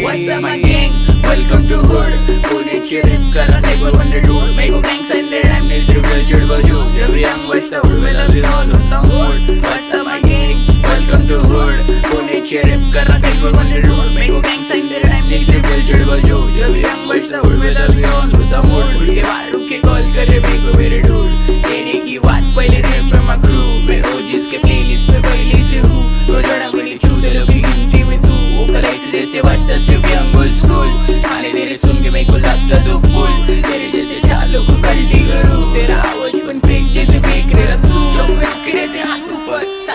What's up my gang? Welcome to hood. Pune चिरिप करा देखो वंडर डूड मेरे को गैंग्स एंड देयर रैम नीड्स रिवील चिड़ बजू जब यंग बचता हूँ मैं लव यू ऑल होता mood. What's up my gang? Welcome to hood. Pune चिरिप करा देखो वंडर डूड मेरे को गैंग्स एंड देयर रैम नीड्स रिवील चिड़ बजू जब यंग बचता हूँ मैं लव यू ऑल होता मूड. उड़ के बाहर रुक के कॉल करे मेरे को मेरे डूड कहने की बात पहले रैप पे मैं क्रू मैं ओजीज के प्लेलिस्ट पे पहले से हूँ रोजाना गोली छू दे लोग की गिनती में तू वो कल ऐसे जैसे बस सिर्फ यंग ओल्ड स्कूल आने तेरे सुन के मेरे को लगता दुख